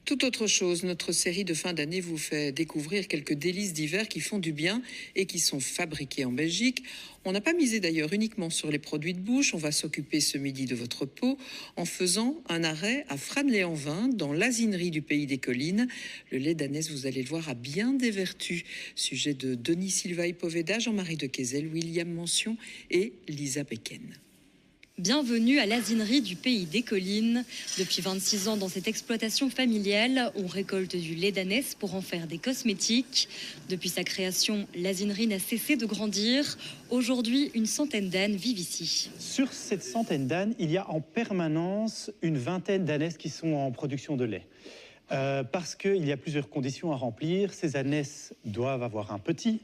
Tout autre chose, notre série de fin d'année vous fait découvrir quelques délices d'hiver qui font du bien et qui sont fabriqués en Belgique. On n'a pas misé d'ailleurs uniquement sur les produits de bouche, on va s'occuper ce midi de votre peau en faisant un arrêt à Franelet-en-Vin, dans l'asinerie du pays des collines. Le lait d'ânesse, vous allez le voir, a bien des vertus. Sujet de Denis Silva-Poveda, Jean-Marie de Quézel, William Mention et Lisa Becken. Bienvenue à l'asinerie du pays des collines. Depuis 26 ans, dans cette exploitation familiale, on récolte du lait d'ânesse pour en faire des cosmétiques. Depuis sa création, l'asinerie n'a cessé de grandir. Aujourd'hui, une centaine d'ânes vivent ici. Sur cette centaine d'ânes, il y a en permanence une vingtaine d'ânesses qui sont en production de lait. Parce qu'il y a plusieurs conditions à remplir. Ces ânesses doivent avoir un petit.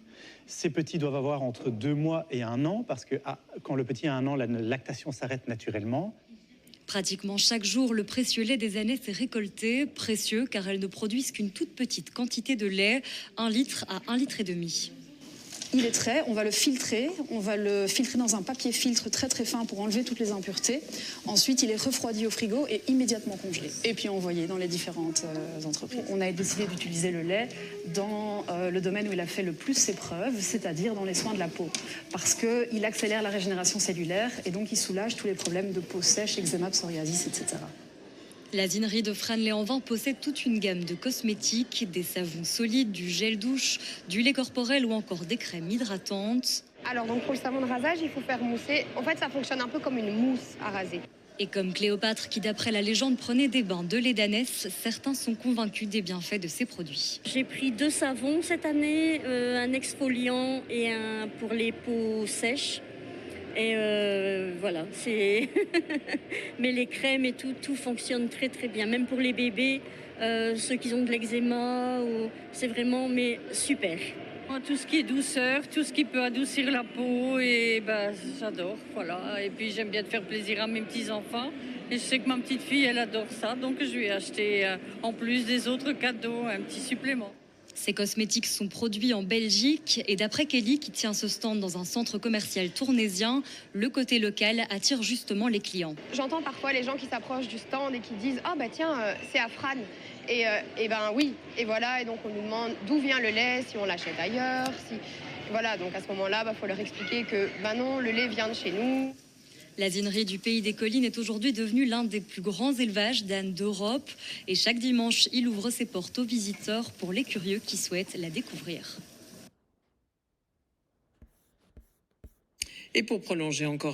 Ces petits doivent avoir entre 2 mois et 1 an, parce que quand le petit a 1 an, la lactation s'arrête naturellement. Pratiquement chaque jour, le précieux lait des ânesses est récolté. Précieux car elles ne produisent qu'une toute petite quantité de lait, 1 litre à 1,5 litre. Il est trait, on va le filtrer dans un papier filtre très très fin pour enlever toutes les impuretés. Ensuite, il est refroidi au frigo et immédiatement congelé. Et puis envoyé dans les différentes entreprises. On a décidé d'utiliser le lait dans le domaine où il a fait le plus ses preuves, c'est-à-dire dans les soins de la peau. Parce qu'il accélère la régénération cellulaire et donc il soulage tous les problèmes de peau sèche, eczéma, psoriasis, etc. L'asinerie de Franelet-en-Vin possède toute une gamme de cosmétiques, des savons solides, du gel douche, du lait corporel ou encore des crèmes hydratantes. Alors donc pour le savon de rasage, il faut faire mousser. En fait, ça fonctionne un peu comme une mousse à raser. Et comme Cléopâtre, qui d'après la légende prenait des bains de lait d'ânesse, certains sont convaincus des bienfaits de ces produits. J'ai pris 2 savons cette année, un exfoliant et un pour les peaux sèches. Et voilà, c'est mais les crèmes et tout fonctionne très très bien. Même pour les bébés, ceux qui ont de l'eczéma, c'est vraiment super. Tout ce qui est douceur, tout ce qui peut adoucir la peau, et j'adore, voilà. Et puis j'aime bien faire plaisir à mes petits-enfants. Et je sais que ma petite fille, elle adore ça, donc je lui ai acheté, en plus des autres cadeaux, un petit supplément. Ces cosmétiques sont produits en Belgique et d'après Kelly, qui tient ce stand dans un centre commercial tournésien, le côté local attire justement les clients. J'entends parfois les gens qui s'approchent du stand et qui disent « Ah tiens, c'est à Fran ». Et oui, et voilà, et donc on nous demande d'où vient le lait, si on l'achète ailleurs. Voilà, donc à ce moment-là, faut leur expliquer que non, le lait vient de chez nous. L'asinerie du pays des collines est aujourd'hui devenue l'un des plus grands élevages d'ânes d'Europe. Et chaque dimanche, il ouvre ses portes aux visiteurs pour les curieux qui souhaitent la découvrir. Et pour prolonger encore